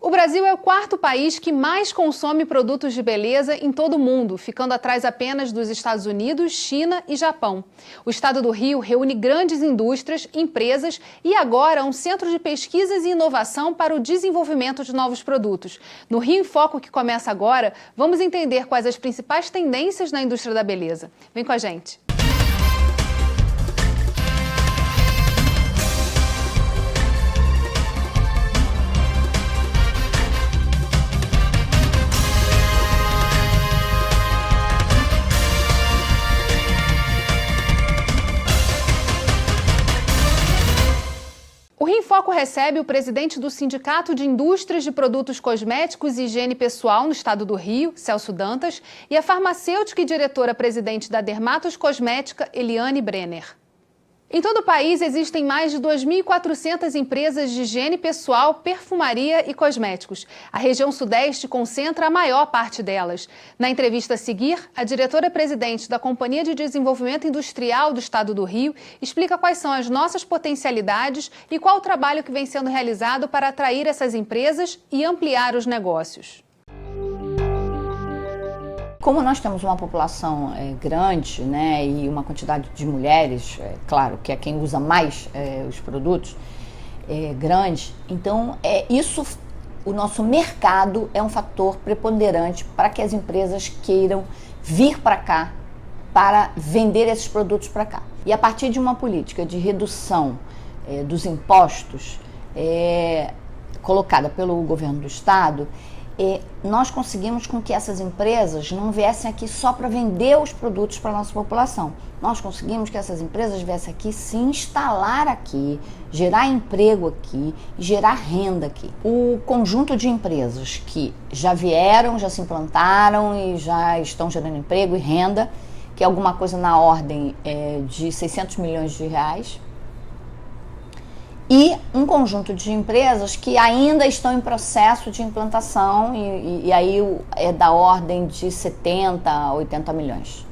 O Brasil é o quarto país que mais consome produtos de beleza em todo o mundo, ficando atrás apenas dos Estados Unidos, China e Japão. O estado do Rio reúne grandes indústrias, empresas e agora um centro de pesquisas e inovação para o desenvolvimento de novos produtos. No Rio em Foco, que começa agora, vamos entender quais as principais tendências na indústria da beleza. Vem com a gente! O Rio em Foco recebe o presidente do Sindicato de Indústrias de Produtos Cosméticos e Higiene Pessoal no estado do Rio, Celso Dantas, e a farmacêutica e diretora-presidente da Dermatos Cosmética, Eliane Brenner. Em todo o país existem mais de 2.400 empresas de higiene pessoal, perfumaria e cosméticos. A região sudeste concentra a maior parte delas. Na entrevista a seguir, a diretora-presidente da Companhia de Desenvolvimento Industrial do Estado do Rio explica quais são as nossas potencialidades e qual o trabalho que vem sendo realizado para atrair essas empresas e ampliar os negócios. Como nós temos uma população grande, né, e uma quantidade de mulheres, claro, que é quem usa mais os produtos, grande, então o nosso mercado é um fator preponderante para que as empresas queiram vir para cá para vender esses produtos para cá. E a partir de uma política de redução dos impostos colocada pelo governo do estado, nós conseguimos com que essas empresas não viessem aqui só para vender os produtos para a nossa população. Nós conseguimos que essas empresas viessem aqui se instalar aqui, gerar emprego aqui e gerar renda aqui. O conjunto de empresas que já vieram, já se implantaram e já estão gerando emprego e renda, que é alguma coisa na ordem de 600 milhões de reais, e um conjunto de empresas que ainda estão em processo de implantação e aí é da ordem de 70 a 80 milhões.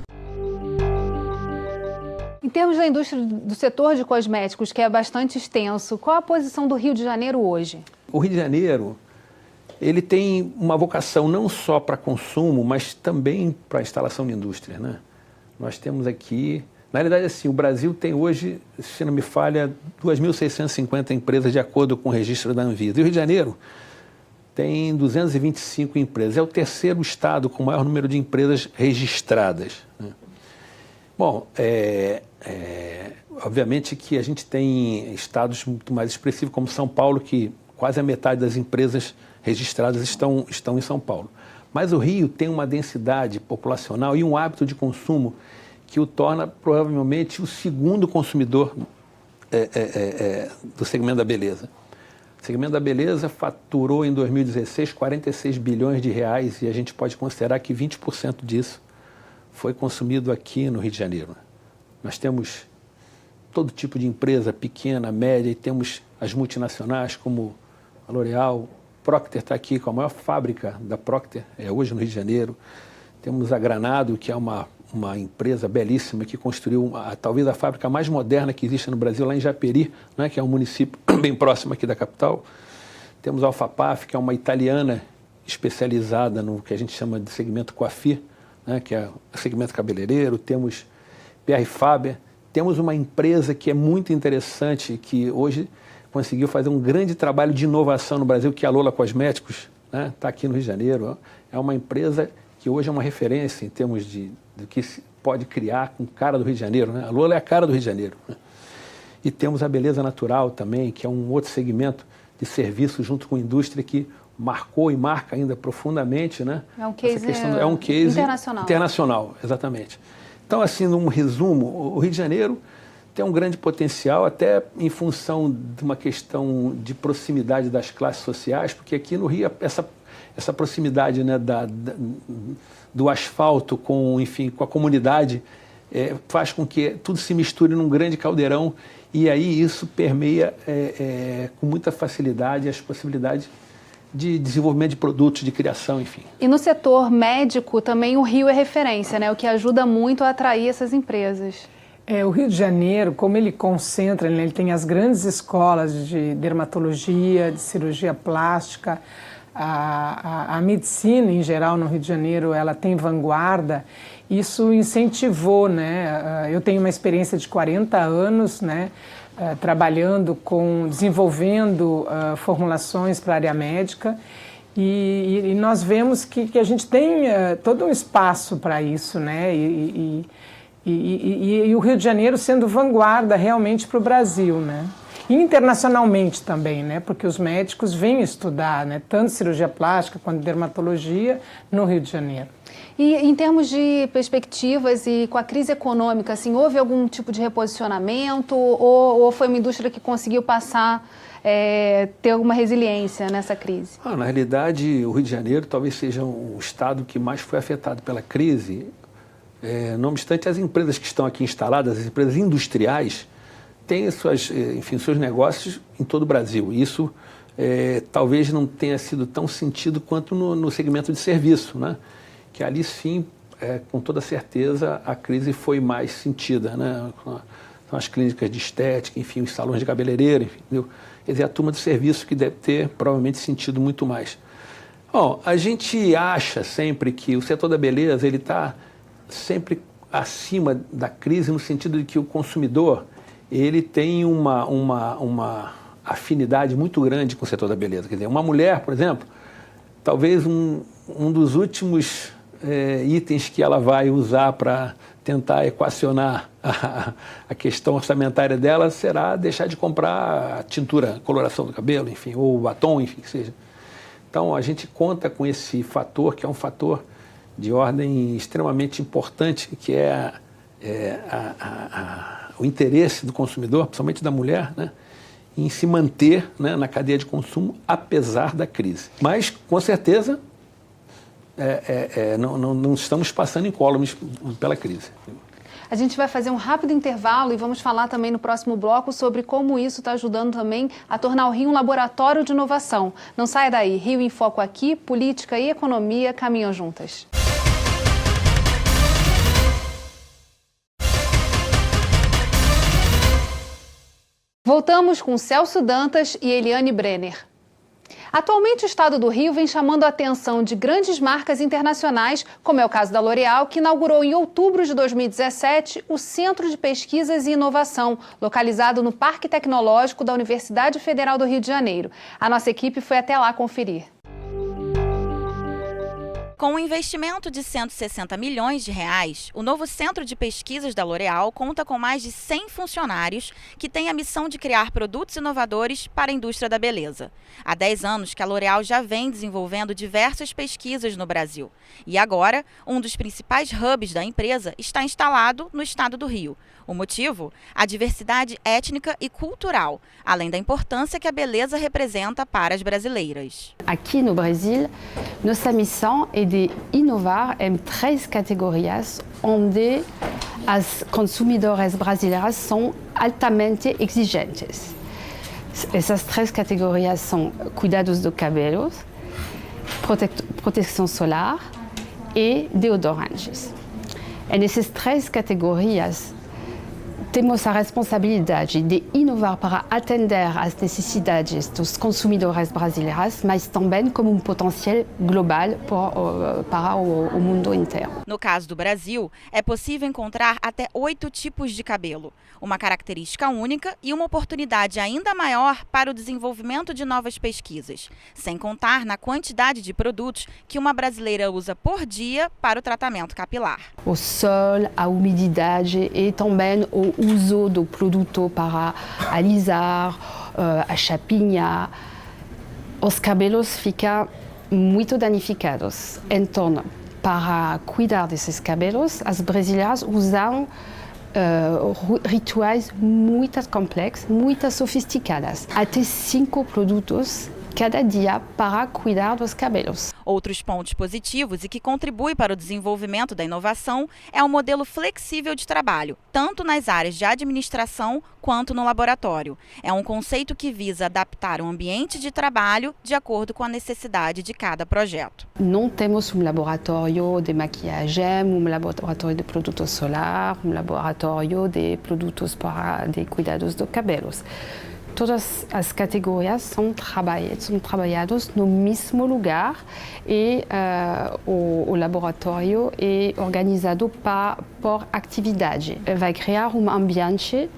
Em termos da indústria do setor de cosméticos, que é bastante extenso, qual a posição do Rio de Janeiro hoje? O Rio de Janeiro, ele tem uma vocação não só para consumo, mas também para instalação de indústria, né? Nós temos aqui... Na realidade, assim, o Brasil tem hoje, se não me falha, 2.650 empresas de acordo com o registro da Anvisa. E o Rio de Janeiro tem 225 empresas. É o terceiro estado com o maior número de empresas registradas, né? Bom, obviamente que a gente tem estados muito mais expressivos, como São Paulo, que quase a metade das empresas registradas estão em São Paulo. Mas o Rio tem uma densidade populacional e um hábito de consumo que o torna provavelmente o segundo consumidor do segmento da beleza. O segmento da beleza faturou em 2016 46 bilhões de reais e a gente pode considerar que 20% disso foi consumido aqui no Rio de Janeiro. Nós temos todo tipo de empresa, pequena, média, e temos as multinacionais como a L'Oréal. Procter está aqui com a maior fábrica da Procter, hoje no Rio de Janeiro. Temos a Granado, que é uma empresa belíssima que construiu talvez a fábrica mais moderna que existe no Brasil, lá em Japeri, né, que é um município bem próximo aqui da capital. Temos a Alfapaf, que é uma italiana especializada no que a gente chama de segmento coiffure, né, que é o segmento cabeleireiro. Temos Pierre Faber. Temos uma empresa que é muito interessante, que hoje conseguiu fazer um grande trabalho de inovação no Brasil, que é a Lola Cosméticos, né, está aqui no Rio de Janeiro. É uma empresa que hoje é uma referência em termos do que se pode criar com cara do Rio de Janeiro, né? A Lola é a cara do Rio de Janeiro, né? E temos a beleza natural também, que é um outro segmento de serviço junto com a indústria que marcou e marca ainda profundamente, né? É um case internacional, exatamente. Então, assim, num resumo, o Rio de Janeiro tem um grande potencial, até em função de uma questão de proximidade das classes sociais, porque aqui no Rio essa proximidade, né, do asfalto com a comunidade faz com que tudo se misture num grande caldeirão e aí isso permeia com muita facilidade as possibilidades de desenvolvimento de produtos, de criação, enfim. E no setor médico também o Rio é referência, né, o que ajuda muito a atrair essas empresas. O Rio de Janeiro, como ele concentra, né, ele tem as grandes escolas de dermatologia, de cirurgia plástica, a medicina em geral no Rio de Janeiro ela tem vanguarda, isso incentivou, né? Eu tenho uma experiência de 40 anos, né? Trabalhando desenvolvendo formulações para a área médica e nós vemos que a gente tem todo um espaço para isso, né? E o Rio de Janeiro sendo vanguarda realmente para o Brasil, né? E internacionalmente também, né? Porque os médicos vêm estudar, né? Tanto cirurgia plástica quanto dermatologia no Rio de Janeiro. E em termos de perspectivas e com a crise econômica, assim, houve algum tipo de reposicionamento ou foi uma indústria que conseguiu passar, ter alguma resiliência nessa crise? Na realidade, o Rio de Janeiro talvez seja o estado que mais foi afetado pela crise. Não obstante, as empresas que estão aqui instaladas, as empresas industriais, têm seus negócios em todo o Brasil. Isso talvez não tenha sido tão sentido quanto no segmento de serviço, né? Que ali sim, com toda certeza, a crise foi mais sentida, né? São as clínicas de estética, enfim, os salões de cabeleireiro, enfim, entendeu? Quer dizer, a turma de serviço que deve ter provavelmente sentido muito mais. Bom, a gente acha sempre que o setor da beleza ele está sempre acima da crise no sentido de que o consumidor ele tem uma afinidade muito grande com o setor da beleza. Quer dizer, uma mulher, por exemplo, talvez um dos últimos itens que ela vai usar para tentar equacionar a questão orçamentária dela será deixar de comprar a tintura, coloração do cabelo, enfim, ou batom, enfim, que seja. Então, a gente conta com esse fator, que é um fator de ordem extremamente importante, que é o interesse do consumidor, principalmente da mulher, né, em se manter, né, na cadeia de consumo, apesar da crise. Mas, com certeza, não estamos passando incólumes pela crise. A gente vai fazer um rápido intervalo e vamos falar também no próximo bloco sobre como isso está ajudando também a tornar o Rio um laboratório de inovação. Não saia daí, Rio em Foco aqui, política e economia caminham juntas. Voltamos com Celso Dantas e Eliane Brenner. Atualmente, o estado do Rio vem chamando a atenção de grandes marcas internacionais, como é o caso da L'Oréal, que inaugurou em outubro de 2017 o Centro de Pesquisas e Inovação, localizado no Parque Tecnológico da Universidade Federal do Rio de Janeiro. A nossa equipe foi até lá conferir. Com um investimento de 160 milhões de reais, o novo Centro de Pesquisas da L'Oréal conta com mais de 100 funcionários que têm a missão de criar produtos inovadores para a indústria da beleza. Há 10 anos que a L'Oréal já vem desenvolvendo diversas pesquisas no Brasil. E agora, um dos principais hubs da empresa está instalado no estado do Rio. O motivo? A diversidade étnica e cultural, além da importância que a beleza representa para as brasileiras. Aqui no Brasil, nossa missão é de inovar em 3 categorias onde as consumidoras brasileiras são altamente exigentes. Essas 3 categorias são cuidados do cabelo, proteção solar e deodorantes. E nessas 3 categorias, temos a responsabilidade de inovar para atender às necessidades dos consumidores brasileiros, mas também como um potencial global para o mundo inteiro. No caso do Brasil, é possível encontrar até 8 tipos de cabelo, uma característica única e uma oportunidade ainda maior para o desenvolvimento de novas pesquisas, sem contar na quantidade de produtos que uma brasileira usa por dia para o tratamento capilar. O sol, a umidade e também o uso do produto para alisar, a chapinha, os cabelos ficam muito danificados. Então, para cuidar desses cabelos, as brasileiras usam rituais muito complexos, muito sofisticados. Até 5 produtos cada dia para cuidar dos cabelos. Outros pontos positivos e que contribuem para o desenvolvimento da inovação é o modelo flexível de trabalho, tanto nas áreas de administração quanto no laboratório. É um conceito que visa adaptar o ambiente de trabalho de acordo com a necessidade de cada projeto. Não temos um laboratório de maquiagem, um laboratório de produtos solar, um laboratório de produtos de cuidados dos cabelos. Todas as categorias são trabalhadas no mesmo lugar e o laboratório é organizado por atividade. Vai criar um ambiente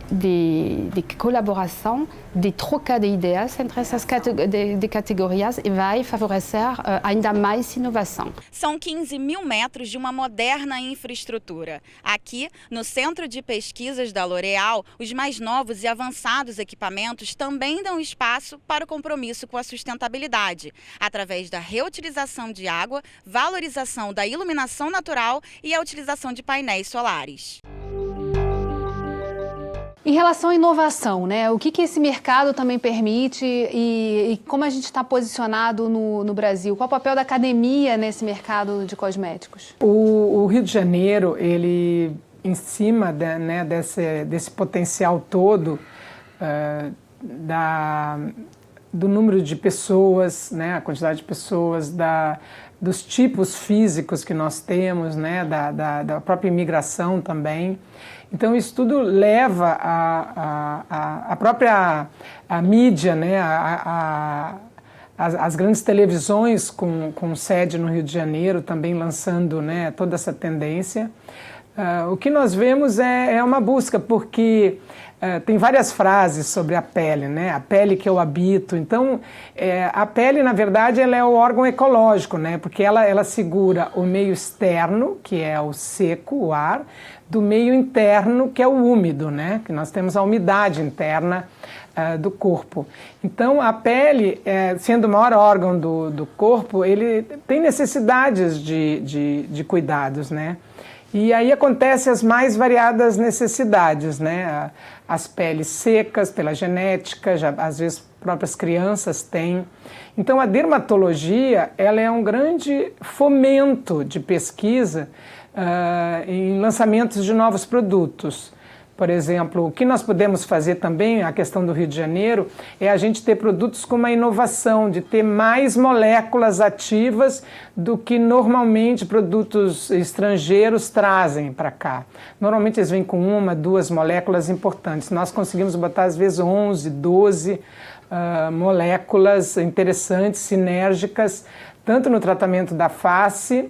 de colaboração, de troca de ideias entre essas categorias e vai favorecer ainda mais inovação. São 15 mil metros de uma moderna infraestrutura. Aqui, no Centro de Pesquisas da L'Oréal, os mais novos e avançados equipamentos também dão espaço para o compromisso com a sustentabilidade, através da reutilização de água, valorização da iluminação natural e a utilização de painéis solares. Em relação à inovação, né? O que esse mercado também permite e como a gente está posicionado no Brasil? Qual o papel da academia nesse mercado de cosméticos? O Rio de Janeiro, ele, em cima desse potencial todo do número de pessoas, né? A quantidade de pessoas, dos tipos físicos que nós temos, né? Da própria imigração também. Então, isso tudo leva a própria mídia, né, as grandes televisões com sede no Rio de Janeiro também lançando, né, toda essa tendência. O que nós vemos é uma busca, porque tem várias frases sobre a pele, né? A pele que eu habito. Então, a pele, na verdade, ela é o órgão ecológico, né? Porque ela segura o meio externo, que é o seco, o ar, do meio interno, que é o úmido, né? Que nós temos a umidade interna do corpo. Então, a pele, sendo o maior órgão do corpo, ele tem necessidades de cuidados, né? E aí acontecem as mais variadas necessidades, né? As peles secas, pela genética, já, às vezes próprias crianças têm. Então a dermatologia, ela é um grande fomento de pesquisa em lançamentos de novos produtos. Por exemplo, o que nós podemos fazer também, a questão do Rio de Janeiro, é a gente ter produtos com uma inovação, de ter mais moléculas ativas do que normalmente produtos estrangeiros trazem para cá. Normalmente eles vêm com 1, 2 moléculas importantes. Nós conseguimos botar às vezes 11, 12 moléculas interessantes, sinérgicas, tanto no tratamento da face,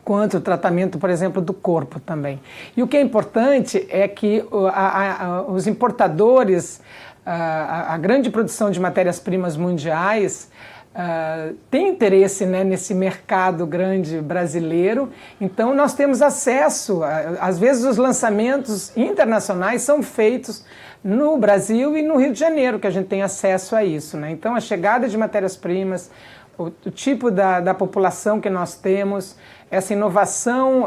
quanto o tratamento, por exemplo, do corpo também. E o que é importante é que os importadores, a grande produção de matérias-primas mundiais, tem interesse, né, nesse mercado grande brasileiro. Então nós temos acesso, às vezes os lançamentos internacionais são feitos no Brasil e no Rio de Janeiro, que a gente tem acesso a isso, né? Então a chegada de matérias-primas, o tipo da população que nós temos, essa inovação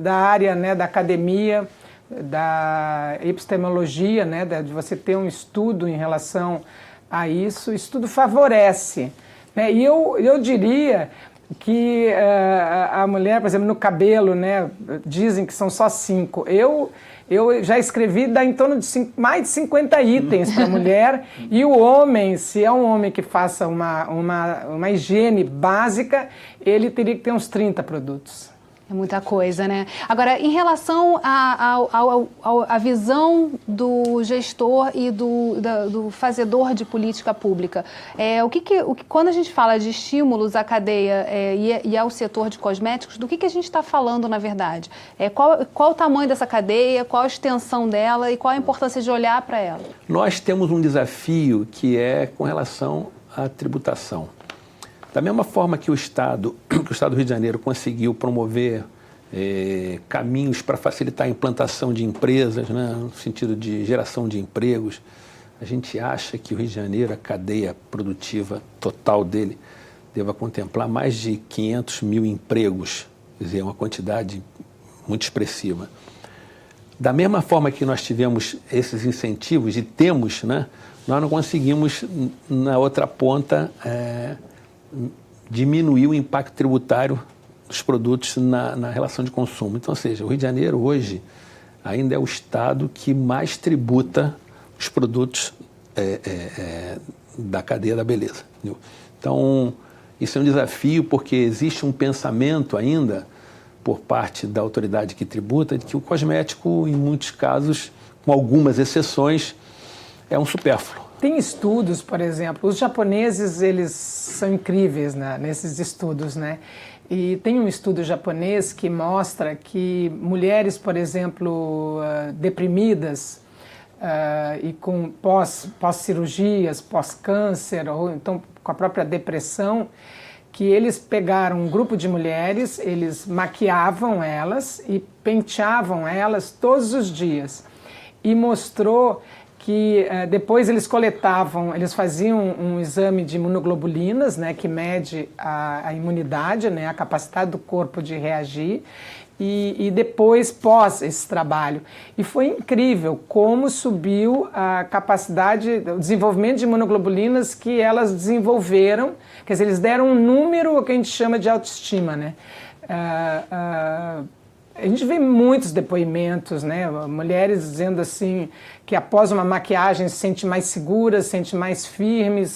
da área, né, da academia, da epistemologia, né, de você ter um estudo em relação a isso tudo favorece, né? E eu diria que a mulher, por exemplo, no cabelo, né, dizem que são só 5. Eu já escrevi, dá em torno de mais de 50 itens para a mulher. E o homem, se é um homem que faça uma higiene básica, ele teria que ter uns 30 produtos. É muita coisa, né? Agora, em relação à visão do gestor e do fazedor de política pública, quando a gente fala de estímulos à cadeia e ao setor de cosméticos, do que a gente está falando, na verdade? Qual o tamanho dessa cadeia, qual a extensão dela e qual a importância de olhar para ela? Nós temos um desafio que é com relação à tributação. Da mesma forma que o Estado do Rio de Janeiro conseguiu promover caminhos para facilitar a implantação de empresas, né, no sentido de geração de empregos, a gente acha que o Rio de Janeiro, a cadeia produtiva total dele, deva contemplar mais de 500 mil empregos, quer dizer, uma quantidade muito expressiva. Da mesma forma que nós tivemos esses incentivos e temos, né, nós não conseguimos, na outra ponta, diminuir o impacto tributário dos produtos na relação de consumo. Então, ou seja, o Rio de Janeiro hoje ainda é o estado que mais tributa os produtos da cadeia da beleza. Entendeu? Então, isso é um desafio porque existe um pensamento ainda por parte da autoridade que tributa de que o cosmético, em muitos casos, com algumas exceções, é um supérfluo. Tem estudos, por exemplo, os japoneses, eles são incríveis, né, nesses estudos, né? E tem um estudo japonês que mostra que mulheres, por exemplo, deprimidas e com pós-cirurgias, pós-câncer, ou então com a própria depressão, que eles pegaram um grupo de mulheres, eles maquiavam elas e penteavam elas todos os dias. E mostrou que depois eles faziam um exame de imunoglobulinas, né, que mede a imunidade, né, a capacidade do corpo de reagir, e depois pós esse trabalho. E foi incrível como subiu a capacidade, o desenvolvimento de imunoglobulinas que elas desenvolveram, quer dizer, eles deram um número que a gente chama de autoestima, né? A gente vê muitos depoimentos, né? Mulheres dizendo assim que após uma maquiagem se sente mais segura, se sente mais firme,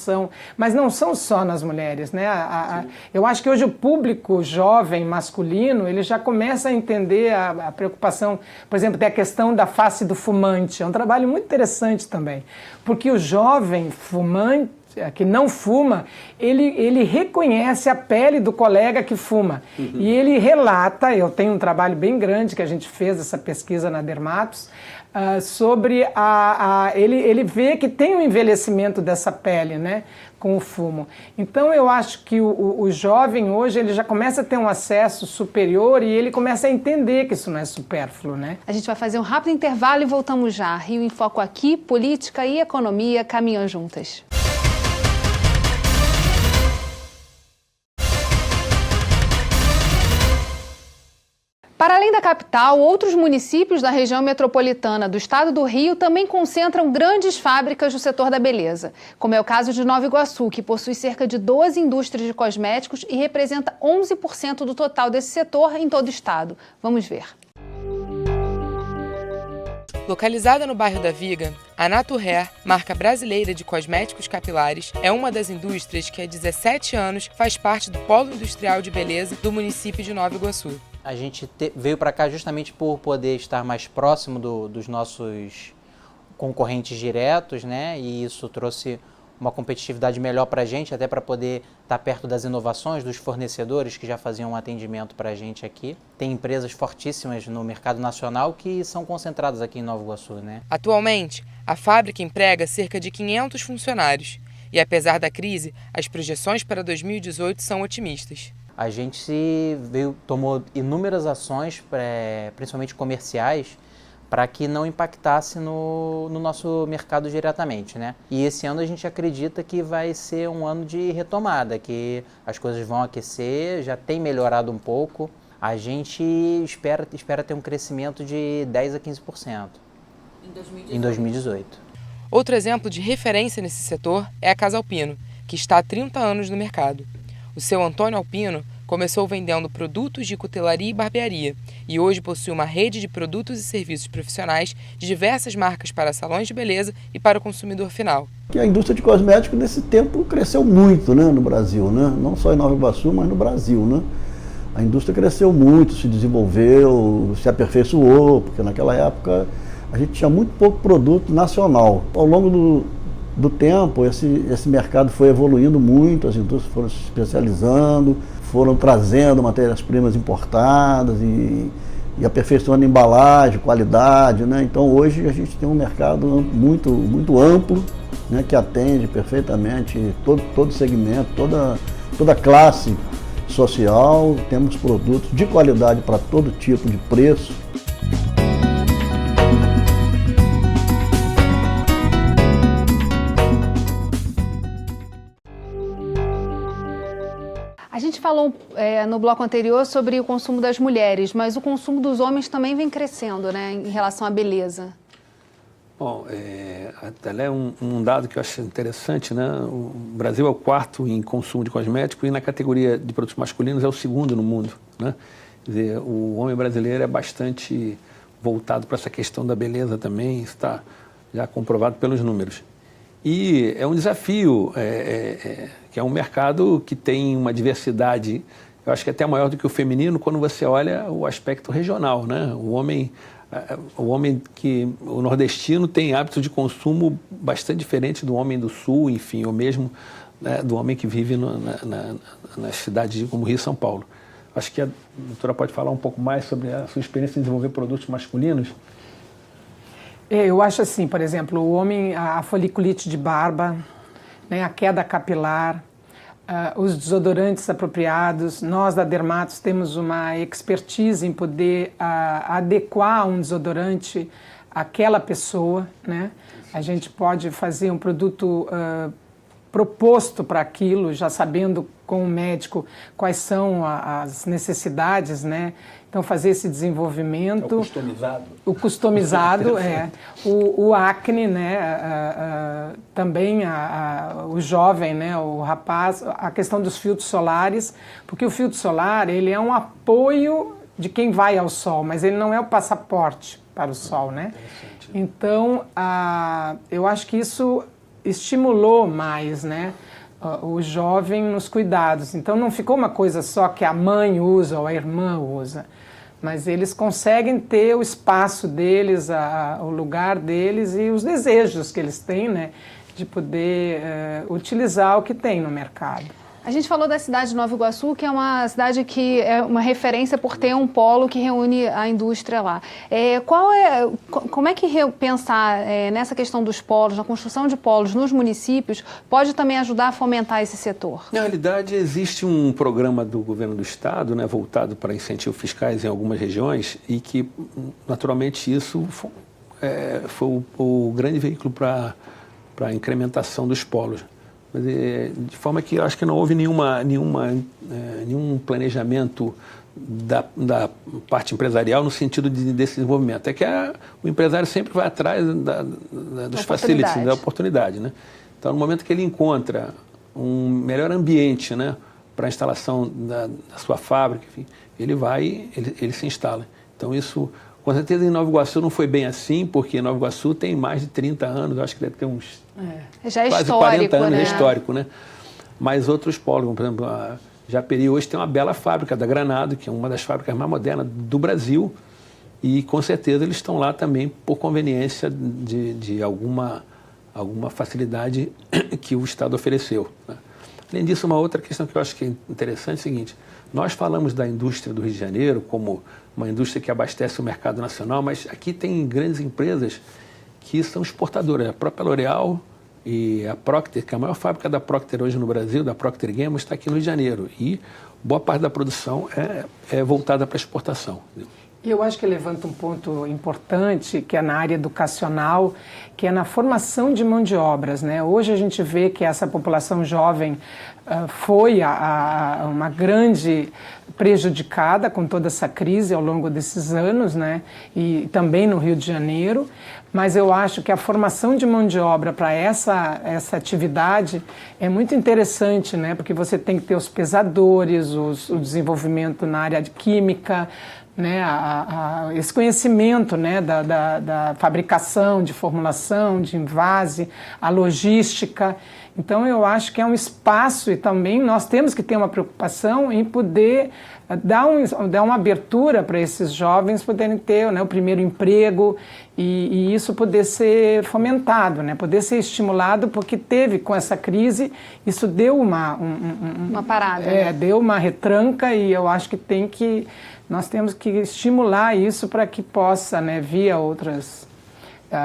mas não são só nas mulheres, né? Eu acho que hoje o público jovem masculino ele já começa a entender a preocupação, por exemplo, tem a questão da face do fumante, é um trabalho muito interessante também, porque o jovem fumante que não fuma, ele reconhece a pele do colega que fuma. Uhum. E ele relata, eu tenho um trabalho bem grande que a gente fez, essa pesquisa na Dermatos, sobre ele vê que tem um envelhecimento dessa pele, né, com o fumo. Então eu acho que o jovem hoje ele já começa a ter um acesso superior e ele começa a entender que isso não é supérfluo, né? A gente vai fazer um rápido intervalo e voltamos já. Rio em Foco aqui, política e economia caminham juntas. Para além da capital, outros municípios da região metropolitana do estado do Rio também concentram grandes fábricas do setor da beleza, como é o caso de Nova Iguaçu, que possui cerca de 12 indústrias de cosméticos e representa 11% do total desse setor em todo o estado. Vamos ver. Localizada no bairro da Viga, a Naturhair, marca brasileira de cosméticos capilares, é uma das indústrias que há 17 anos faz parte do polo industrial de beleza do município de Nova Iguaçu. A gente veio para cá justamente por poder estar mais próximo dos nossos concorrentes diretos, né? E isso trouxe uma competitividade melhor para a gente, até para poder estar perto das inovações, dos fornecedores que já faziam um atendimento para a gente aqui. Tem empresas fortíssimas no mercado nacional que são concentradas aqui em Nova Iguaçu, né? Atualmente, a fábrica emprega cerca de 500 funcionários e, apesar da crise, as projeções para 2018 são otimistas. A gente tomou inúmeras ações, principalmente comerciais, para que não impactasse no nosso mercado diretamente, né? E esse ano a gente acredita que vai ser um ano de retomada, que as coisas vão aquecer, já tem melhorado um pouco. A gente espera ter um crescimento de 10% a 15% em 2018. Outro exemplo de referência nesse setor é a Casa Alpino, que está há 30 anos no mercado. O seu Antônio Alpino começou vendendo produtos de cutelaria e barbearia e hoje possui uma rede de produtos e serviços profissionais de diversas marcas para salões de beleza e para o consumidor final. A indústria de cosméticos nesse tempo cresceu muito, né, no Brasil, né? Não só em Nova Iguaçu, mas no Brasil, né? A indústria cresceu muito, se desenvolveu, se aperfeiçoou, porque naquela época a gente tinha muito pouco produto nacional. Ao longo do tempo, esse mercado foi evoluindo muito, as indústrias foram se especializando, foram trazendo matérias-primas importadas e aperfeiçoando embalagem, qualidade, né? Então hoje a gente tem um mercado muito, muito amplo, né, que atende perfeitamente todo segmento, toda classe social, temos produtos de qualidade para todo tipo de preço. A gente falou no bloco anterior sobre o consumo das mulheres, mas o consumo dos homens também vem crescendo, né, em relação à beleza. Bom, até um dado que eu acho interessante, né? O Brasil é o quarto em consumo de cosmético e na categoria de produtos masculinos é o segundo no mundo, né? Quer dizer, o homem brasileiro é bastante voltado para essa questão da beleza também, está já comprovado pelos números. E é um desafio, que é um mercado que tem uma diversidade, eu acho que até maior do que o feminino, quando você olha o aspecto regional, né? O homem o nordestino tem hábitos de consumo bastante diferentes do homem do sul, enfim, ou mesmo, né, do homem que vive nas cidades como Rio e São Paulo. Acho que a doutora pode falar um pouco mais sobre a sua experiência em desenvolver produtos masculinos. Eu acho assim, por exemplo, o homem, a foliculite de barba, né, a queda capilar, os desodorantes apropriados. Nós da Dermatos temos uma expertise em poder adequar um desodorante àquela pessoa, né? A gente pode fazer um produto proposto para aquilo, já sabendo com o médico quais são as necessidades, né? Então, fazer esse desenvolvimento. É o customizado. O customizado, o acne, né? Também o jovem, né? O rapaz, a questão dos filtros solares, porque o filtro solar, ele é um apoio de quem vai ao sol, mas ele não é o passaporte para o sol, né? Então, eu acho que isso estimulou mais, né, o jovem nos cuidados. Então não ficou uma coisa só que a mãe usa ou a irmã usa, mas eles conseguem ter o espaço deles, o lugar deles e os desejos que eles têm, né, de poder utilizar o que tem no mercado. A gente falou da cidade de Nova Iguaçu, que é uma cidade que é uma referência por ter um polo que reúne a indústria lá. Como é que pensar nessa questão dos polos, na construção de polos nos municípios, pode também ajudar a fomentar esse setor? Na realidade, existe um programa do governo do estado, né, voltado para incentivos fiscais em algumas regiões e que, naturalmente, isso foi o grande veículo para a incrementação dos polos. De forma que eu acho que não houve nenhum planejamento da parte empresarial no sentido desse desenvolvimento. É que o empresário sempre vai atrás dos facilities, da oportunidade, né? Então, no momento que ele encontra um melhor ambiente, né, para a instalação da sua fábrica, enfim, ele se instala. Então, isso, com certeza, em Nova Iguaçu não foi bem assim, porque Nova Iguaçu tem mais de 30 anos, eu acho que deve ter uns já é quase histórico, 40 anos, né? É histórico, né? Mas outros polos, como, por exemplo, a Japeri hoje tem uma bela fábrica da Granado, que é uma das fábricas mais modernas do Brasil, e com certeza eles estão lá também por conveniência de alguma facilidade que o Estado ofereceu, né? Além disso, uma outra questão que eu acho que é interessante é o seguinte: nós falamos da indústria do Rio de Janeiro como uma indústria que abastece o mercado nacional, mas aqui tem grandes empresas que são exportadoras. A própria L'Oréal e a Procter, que é a maior fábrica da Procter hoje no Brasil, da Procter & Gamble, está aqui no Rio de Janeiro. E boa parte da produção é voltada para a exportação. Eu acho que levanta um ponto importante, que é na área educacional, que é na formação de mão de obras, né? Hoje a gente vê que essa população jovem foi uma grande prejudicada com toda essa crise ao longo desses anos, né? E também no Rio de Janeiro. Mas eu acho que a formação de mão de obra para essa atividade é muito interessante, né? Porque você tem que ter os pesadores, o desenvolvimento na área de química, né, esse conhecimento, né, da fabricação, de formulação, de envase, a logística. Então, eu acho que é um espaço e também nós temos que ter uma preocupação em poder dar uma abertura para esses jovens poderem ter, né, o primeiro emprego e isso poder ser fomentado, né, poder ser estimulado, porque com essa crise, isso deu uma parada. Né? Deu uma retranca e eu acho que nós temos que estimular isso para que possa, né, via outros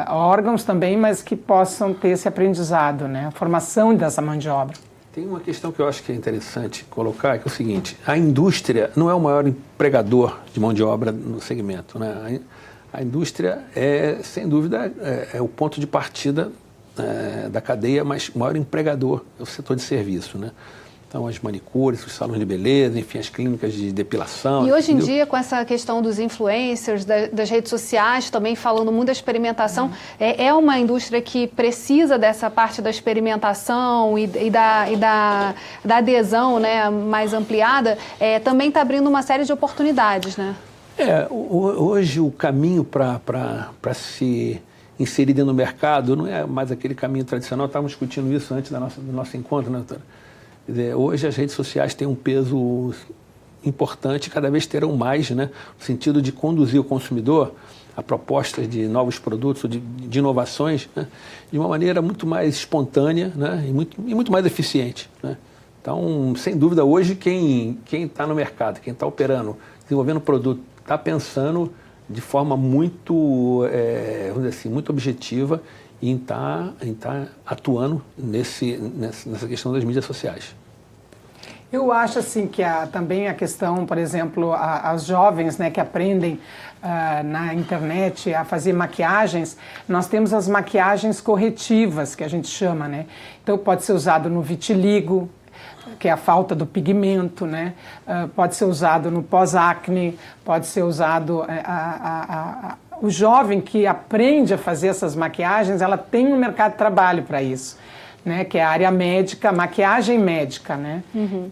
órgãos também, mas que possam ter esse aprendizado, né, a formação dessa mão de obra. Tem uma questão que eu acho que é interessante colocar, que é o seguinte: a indústria não é o maior empregador de mão de obra no segmento, né? A indústria sem dúvida, é o ponto de partida da cadeia, mas o maior empregador é o setor de serviço, né? Então, as manicures, os salões de beleza, enfim, as clínicas de depilação. E hoje em dia, com essa questão dos influencers, das redes sociais, também falando muito da experimentação, é uma indústria que precisa dessa parte da experimentação e da adesão, né, mais ampliada, também está abrindo uma série de oportunidades, né? Hoje o caminho para se inserir dentro do mercado não é mais aquele caminho tradicional. Estávamos discutindo isso antes do nosso encontro, né, doutora? Hoje as redes sociais têm um peso importante, cada vez terão mais, né, no sentido de conduzir o consumidor a propostas de novos produtos, de inovações, né, de uma maneira muito mais espontânea, né, e muito mais eficiente, né. Então, sem dúvida, hoje quem está no mercado, quem está operando, desenvolvendo produto, está pensando de forma muito, vamos dizer assim, muito objetiva em estar atuando nessa questão das mídias sociais. Eu acho assim que também a questão, por exemplo, aos jovens, né, que aprendem na internet a fazer maquiagens, nós temos as maquiagens corretivas, que a gente chama, né? Então pode ser usado no vitiligo, que é a falta do pigmento, né? Pode ser usado no pós-acne, pode ser usado... O jovem que aprende a fazer essas maquiagens, ela tem um mercado de trabalho para isso, né? Que é a área médica, maquiagem médica, né?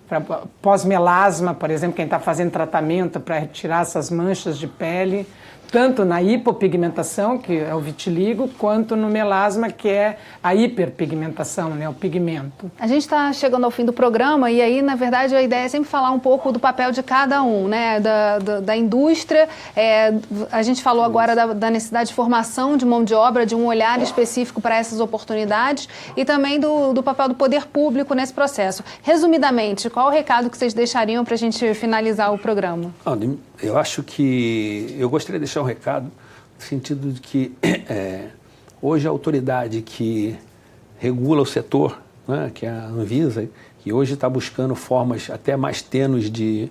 Para pós-melasma, por exemplo, quem está fazendo tratamento para retirar essas manchas de pele, tanto na hipopigmentação, que é o vitiligo, quanto no melasma, que é a hiperpigmentação, né, o pigmento. A gente está chegando ao fim do programa e aí, na verdade, a ideia é sempre falar um pouco do papel de cada um, né, da indústria. A gente falou agora da necessidade de formação de mão de obra, de um olhar específico para essas oportunidades e também do papel do poder público nesse processo. Resumidamente, qual o recado que vocês deixariam para a gente finalizar o programa? Eu acho que eu gostaria de deixar um recado no sentido de que hoje a autoridade que regula o setor, né, que é a Anvisa, que hoje está buscando formas até mais tênues de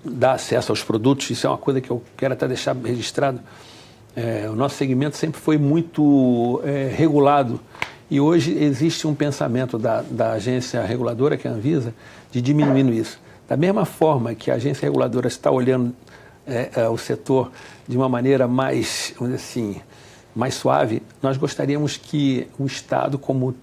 dar acesso aos produtos, isso é uma coisa que eu quero até deixar registrado. O nosso segmento sempre foi muito regulado e hoje existe um pensamento da agência reguladora, que é a Anvisa, de diminuindo isso. Da mesma forma que a agência reguladora está olhando o setor de uma maneira mais, vamos dizer assim, mais suave, nós gostaríamos que o Estado, como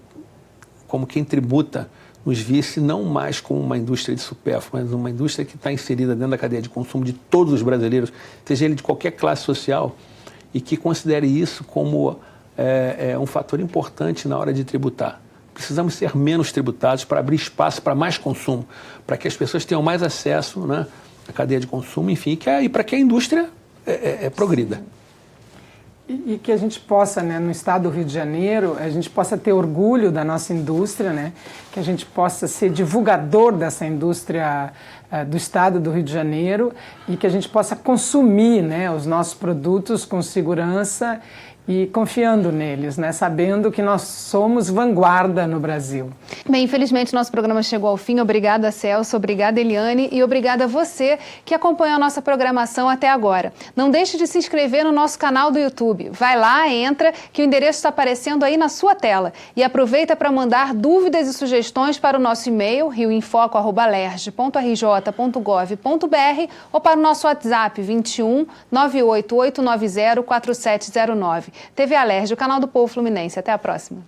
quem tributa, nos visse não mais como uma indústria de supérfluo, mas uma indústria que está inserida dentro da cadeia de consumo de todos os brasileiros, seja ele de qualquer classe social, e que considere isso como um fator importante na hora de tributar. Precisamos ser menos tributados para abrir espaço para mais consumo, para que as pessoas tenham mais acesso, né, à cadeia de consumo, enfim, e para que a indústria progrida. E que a gente possa, né, no estado do Rio de Janeiro, a gente possa ter orgulho da nossa indústria, né, que a gente possa ser divulgador dessa indústria do estado do Rio de Janeiro e que a gente possa consumir, né, os nossos produtos com segurança e confiando neles, né? Sabendo que nós somos vanguarda no Brasil. Bem, infelizmente nosso programa chegou ao fim. Obrigada, Celso, obrigada, Eliane, e obrigada a você que acompanhou a nossa programação até agora. Não deixe de se inscrever no nosso canal do YouTube. Vai lá, entra, que o endereço está aparecendo aí na sua tela. E aproveita para mandar dúvidas e sugestões para o nosso e-mail, rioinfoco@lerj.rj.gov.br ou para o nosso WhatsApp 21 98890 4709. TV Alerj, o canal do Povo Fluminense. Até a próxima.